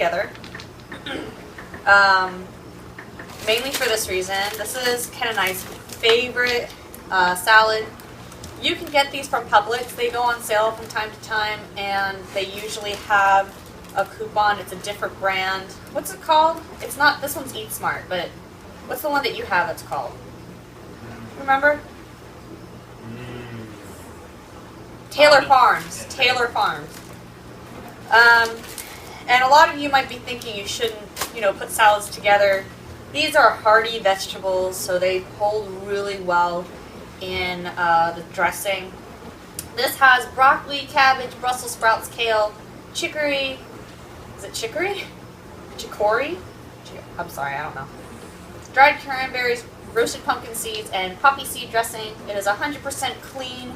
together. Mainly for this reason. This is Ken and I's favorite salad. You can get these from Publix. They go on sale from time to time, and they usually have a coupon. It's a different brand. What's it called? It's not, this one's Eat Smart, but what's the one that you have that's called? Remember? Taylor Farms. Taylor Farms. And a lot of you might be thinking you shouldn't, put salads together. These are hearty vegetables, so they hold really well in the dressing. This has broccoli, cabbage, Brussels sprouts, kale, chicory. Is it chicory? Chicory? I'm sorry, I don't know. Dried cranberries, roasted pumpkin seeds, and poppy seed dressing. It is 100% clean.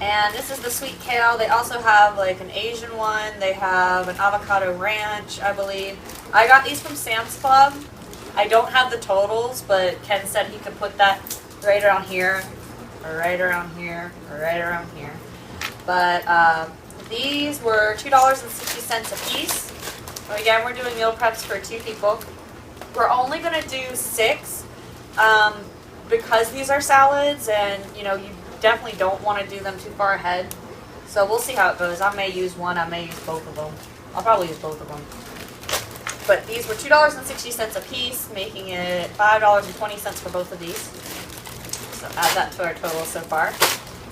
And this is the sweet kale. They also have like an Asian one. They have an avocado ranch, I believe. I got these from Sam's Club. I don't have the totals, but Ken said he could put that right around here, or right around here, or right around here. But these were $2.60 a piece. So again, we're doing meal preps for 2 people. We're only going to do 6 because these are salads, and you definitely don't want to do them too far ahead. So we'll see how it goes. I may use one, I may use both of them. I'll probably use both of them. But these were $2.60 a piece, making it $5.20 for both of these. So add that to our total so far.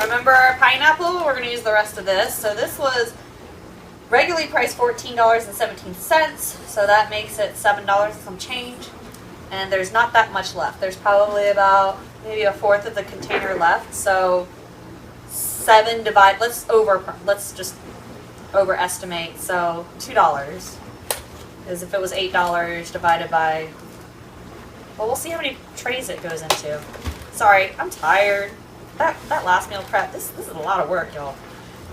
Remember our pineapple? We're going to use the rest of this. So this was regularly priced $14.17, so that makes it $7 and some change. And there's not that much left. There's probably about maybe a fourth of the container left. So 7 divided, let's just overestimate. So $2 is if it was $8 divided by, well, we'll see how many trays it goes into. Sorry, I'm tired. That last meal prep, this is a lot of work, y'all.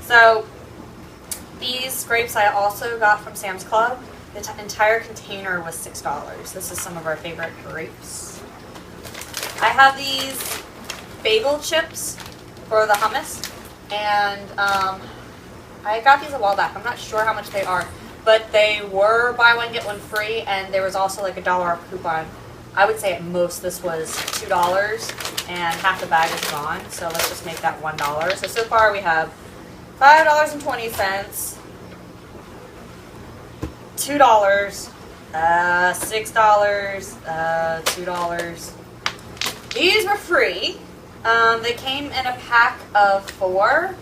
So these grapes I also got from Sam's Club. The entire container was $6. This is some of our favorite grapes. I have these bagel chips for the hummus, and I got these a while back. I'm not sure how much they are, but they were buy one get one free, and there was also like $1 off coupon. I would say at most this was $2, and half the bag is gone. So let's just make that $1. So far we have $5.20, $2, $6, $2. These were free. They came in a pack of 4,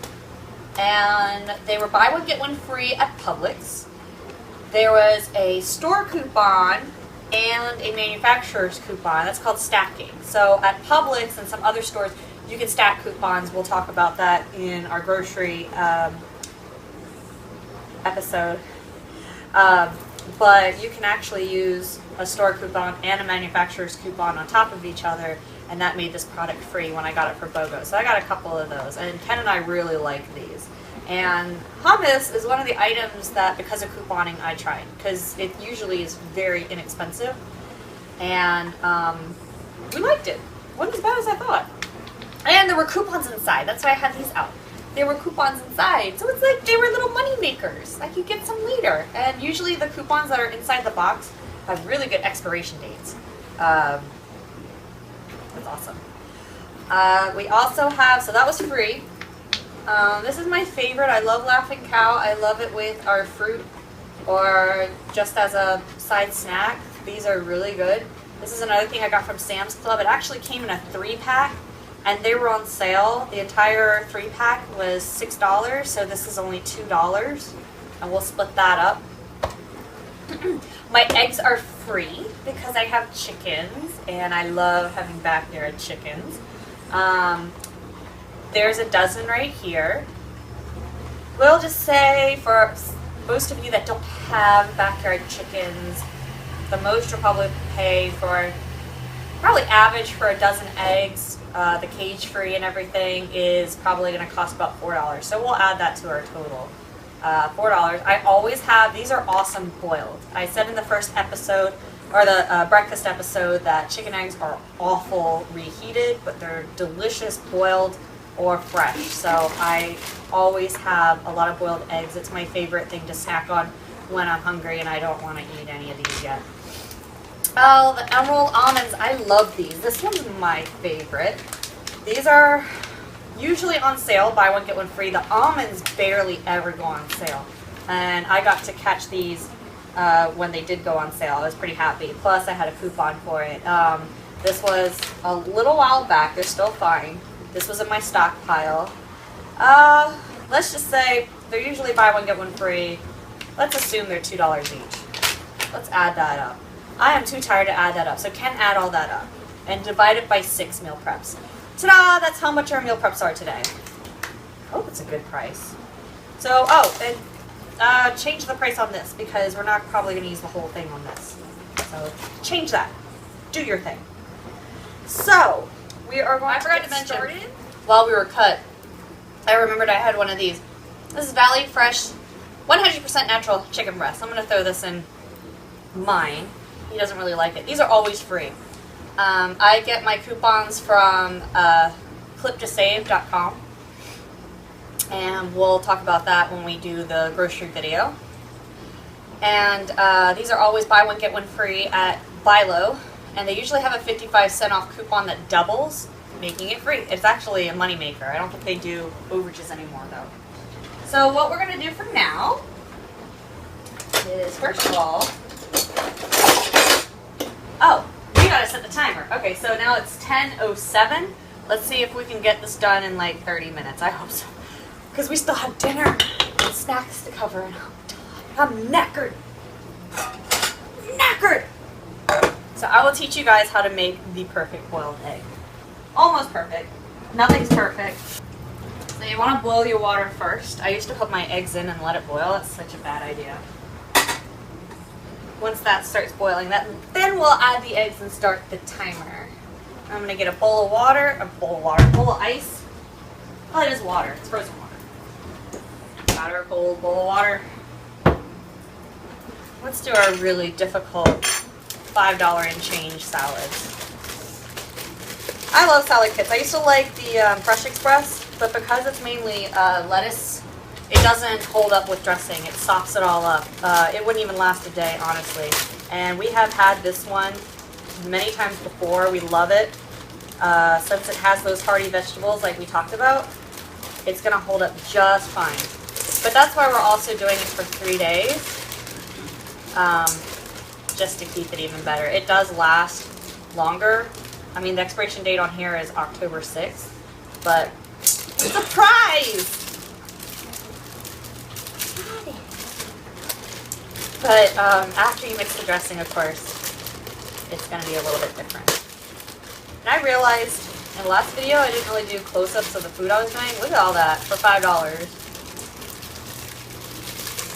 and they were buy one get one free at Publix. There was a store coupon and a manufacturer's coupon. That's called stacking. So at Publix and some other stores, you can stack coupons. We'll talk about that in our grocery episode. But you can actually use a store coupon and a manufacturer's coupon on top of each other, and that made this product free when I got it for BOGO. So I got a couple of those, and Ken and I really like these. And hummus is one of the items that, because of couponing, I tried, because it usually is very inexpensive, and we liked it. It wasn't as bad as I thought. And there were coupons inside. That's why I had these out. There were coupons inside, so it's like they were little money makers. I could get some later. And usually the coupons that are inside the box have really good expiration dates. That's awesome. We also have, so that was free. This is my favorite. I love Laughing Cow. I love it with our fruit or just as a side snack. These are really good. This is another thing I got from Sam's Club. It actually came in a 3-pack. And they were on sale. The entire 3-pack was $6, so this is only $2. And we'll split that up. My eggs are free because I have chickens, and I love having backyard chickens. There's a dozen right here. We'll just say for most of you that don't have backyard chickens, the most you'll probably pay for, probably average for a dozen eggs, the cage free and everything, is probably going to cost about $4. So we'll add that to our total. $4. I always have, these are awesome boiled. I said in the first episode, or the breakfast episode, that chicken eggs are awful reheated, but they're delicious boiled. or fresh. So I always have a lot of boiled eggs. It's my favorite thing to snack on when I'm hungry and I don't want to eat any of these yet. Oh, the emerald almonds. I love these. This one's my favorite. These are usually on sale, buy one get one free. The almonds barely ever go on sale, and I got to catch these when they did go on sale. I was pretty happy. Plus I had a coupon for it. This was a little while back. They're still fine. This was in my stockpile. Let's just say they're usually buy one get one free. Let's assume they're $2 each. Let's add that up. I am too tired to add that up, so Ken add all that up and divide it by 6 meal preps. Ta-da! That's how much our meal preps are today. I hope it's a good price. So, and change the price on this because we're not probably going to use the whole thing on this. So, change that. Do your thing. So, we are going to get started. While we were cut, I remembered I had one of these. This is Valley Fresh 100% natural chicken breast. I'm going to throw this in mine. He doesn't really like it. These are always free. I get my coupons from clip2save.com, and we'll talk about that when we do the grocery video. And these are always buy one get one free at Bilo, and they usually have a 55-cent off coupon that doubles, making it free. It's actually a moneymaker. I don't think they do overages anymore though. So what we're going to do for now is, first of all, oh, we gotta set the timer. Okay, so now it's 10:07. Let's see if we can get this done in like 30 minutes. I hope so. Because we still have dinner and snacks to cover, and I'm knackered. Knackered! So I will teach you guys how to make the perfect boiled egg. Almost perfect. Nothing's perfect. So you want to boil your water first. I used to put my eggs in and let it boil. That's such a bad idea. Once that starts boiling, then we'll add the eggs and start the timer. I'm going to get a bowl of water, bowl of ice. Well, it is water. It's frozen water. Water, bowl of water. Let's do our really difficult $5 and change salads. I love salad kits. I used to like the Fresh Express, but because it's mainly lettuce, it doesn't hold up with dressing. It sops it all up. It wouldn't even last a day, honestly. And we have had this one many times before. We love it. Since it has those hearty vegetables like we talked about, it's going to hold up just fine. But that's why we're also doing it for 3 days, just to keep it even better. It does last longer. I mean, the expiration date on here is October 6th, but surprise! But after you mix the dressing, of course, it's going to be a little bit different. And I realized in the last video I didn't really do close-ups of the food I was doing. Look at all that for $5.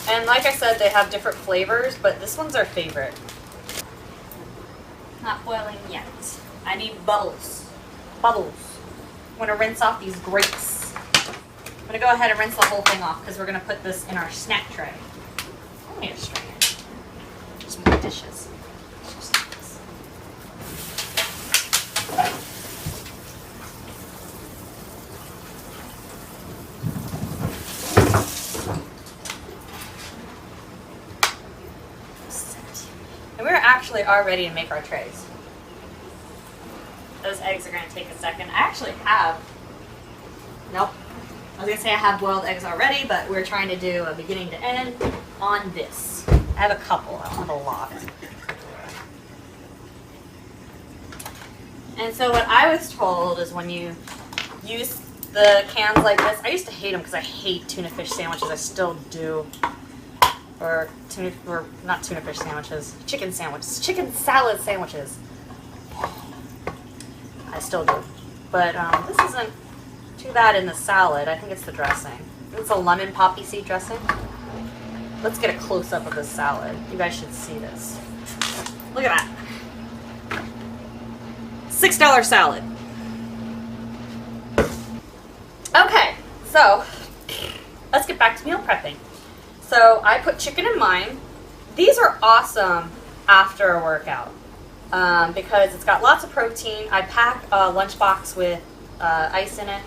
And like I said, they have different flavors, but this one's our favorite. Not boiling yet. I need bubbles. Bubbles. I'm going to rinse off these grapes. I'm going to go ahead and rinse the whole thing off because we're going to put this in our snack tray. I need a strainer. Just more dishes. And we're actually all ready to make our trays. Those eggs are going to take a second. I actually have, nope. I was going to say I have boiled eggs already, but we're trying to do a beginning to end on this. I have a couple, I don't have a lot. And so what I was told is when you use the cans like this, I used to hate them because I hate tuna fish sandwiches, I still do. Or not tuna fish sandwiches, chicken sandwiches, chicken salad sandwiches. I still do. But this isn't too bad in the salad. I think it's the dressing. It's a lemon poppy seed dressing. Let's get a close-up of this salad. You guys should see this. Look at that. $6 salad. Okay, so let's get back to meal prepping. So I put chicken in mine. These are awesome after a workout because it's got lots of protein. I pack a lunchbox with ice in it,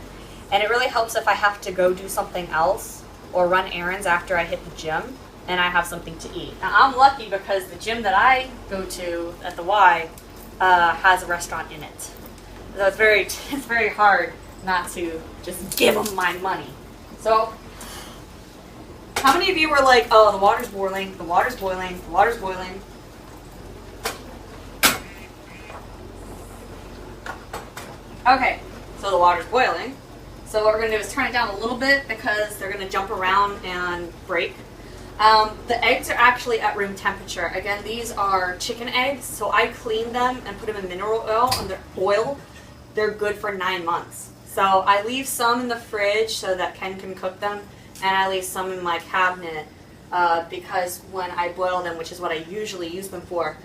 And it really helps if I have to go do something else or run errands after I hit the gym and I have something to eat. Now, I'm lucky because the gym that I go to at the Y has a restaurant in it. So it's very hard not to just give them my money. So, how many of you were like, oh, the water's boiling, the water's boiling, the water's boiling? Okay, so the water's boiling. So what we're going to do is turn it down a little bit because they're going to jump around and break. The eggs are actually at room temperature. Again, these are chicken eggs, so I clean them and put them in mineral oil, They're good for 9 months. So I leave some in the fridge so that Ken can cook them, and I leave some in my cabinet because when I boil them, which is what I usually use them for,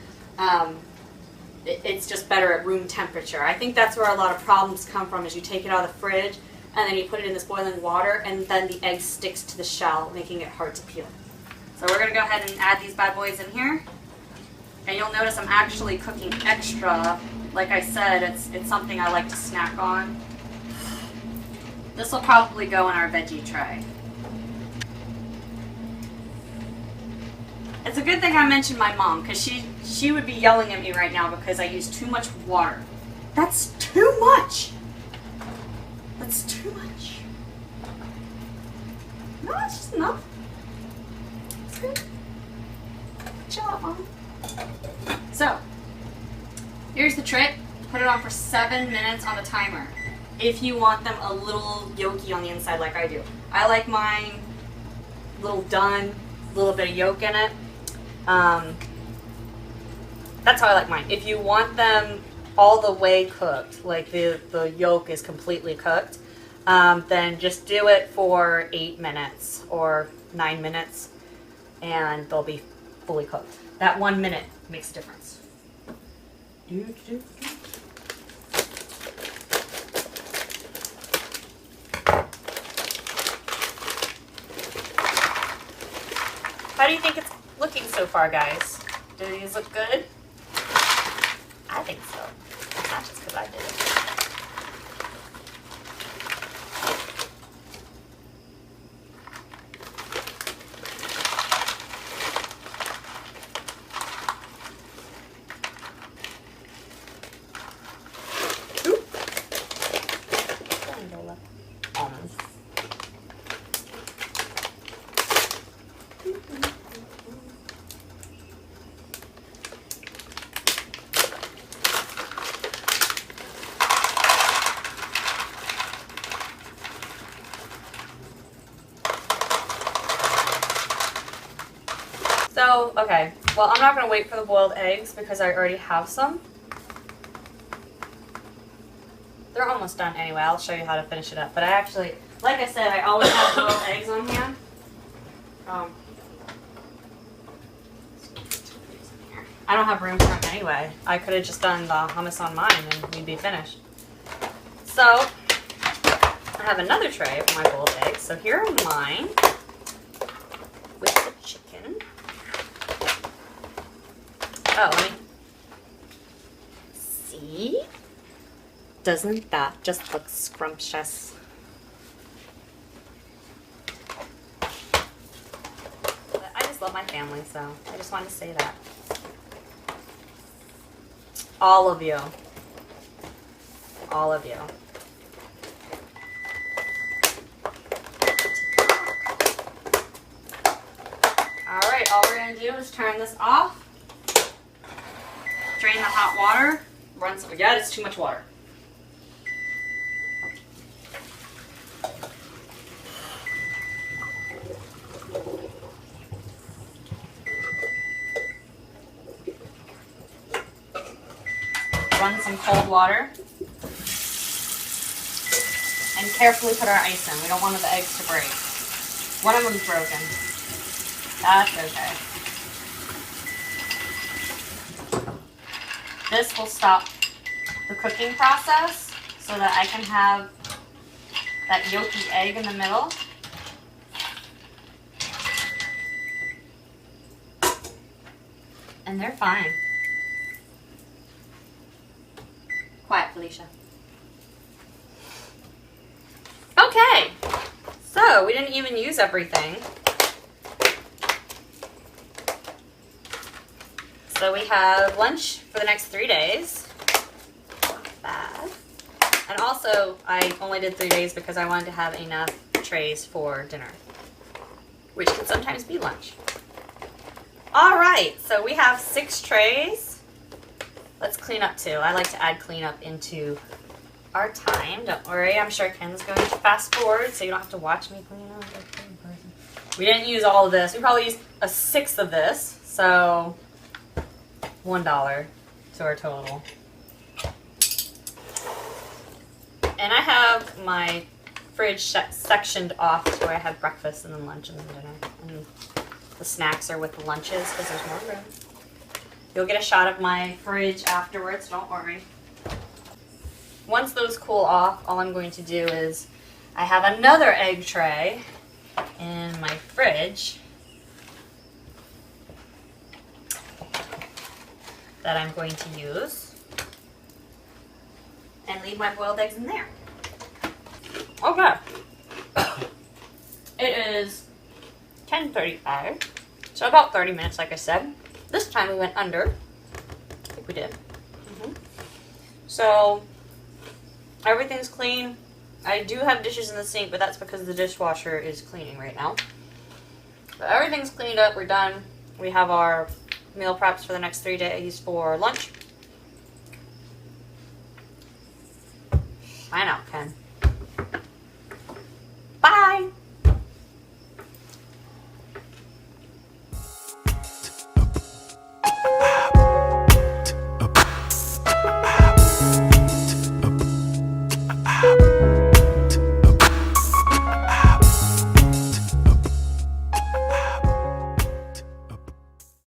it's just better at room temperature. I think that's where a lot of problems come from, is you take it out of the fridge and then you put it in this boiling water and then the egg sticks to the shell, making it hard to peel. So we're going to go ahead and add these bad boys in here. And you'll notice I'm actually cooking extra. Like I said, it's something I like to snack on. This will probably go in our veggie tray. It's a good thing I mentioned my mom, because she would be yelling at me right now because I use too much water. That's too much! That's too much. No, it's just enough. It's good. Chill out, Mom. So, here's the trick. Put it on for 7 minutes on the timer. If you want them a little yolky on the inside like I do. I like mine a little done, a little bit of yolk in it. That's how I like mine. If you want them all the way cooked, like the yolk is completely cooked, then just do it for 8 minutes or 9 minutes and they'll be fully cooked. That 1 minute makes a difference. How do you think it's looking so far, guys? Do these look good? I think so. Not just because I did it. Almonds. So, okay, well, I'm not going to wait for the boiled eggs because I already have some. They're almost done anyway. I'll show you how to finish it up. But I actually, like I said, I always have boiled eggs on hand. I don't have room for them anyway. I could have just done the hummus on mine and we'd be finished. So, I have another tray of my boiled eggs. So here are mine with the chicken. Oh, let me see. Doesn't that just look scrumptious? But I just love my family, so I just wanted to say that. All of you. All of you. Alright, all we're going to do is turn this off. Drain the hot water. Run some. Yeah, it's too much water. Run some cold water. And carefully put our ice in. We don't want the eggs to break. One of them's broken. That's okay. This will stop the cooking process so that I can have that yolky egg in the middle. And they're fine. Quiet, Felicia. no, we didn't even use everything. So we have lunch for the next 3 days. Not bad. And also, I only did 3 days because I wanted to have enough trays for dinner, which can sometimes be lunch. All right, so we have 6 trays. Let's clean up too. I like to add cleanup into our time. Don't worry, I'm sure Ken's going to fast forward so you don't have to watch me clean up. We didn't use all of this. We probably used 1/6 of this, so $1 to our total. And I have my fridge sectioned off to where I have breakfast and then lunch and then dinner. And the snacks are with the lunches because there's more room. You'll get a shot of my fridge afterwards, don't worry. Once those cool off, all I'm going to do is I have another egg tray in my fridge that I'm going to use and leave my boiled eggs in there. Okay. It is 10:35, so about 30 minutes like I said. This time we went under. I think we did. So everything's clean. I do have dishes in the sink, but that's because the dishwasher is cleaning right now. But everything's cleaned up. We're done. We have our meal preps for the next 3 days for lunch. Sign out, Ken. Bye. Ah.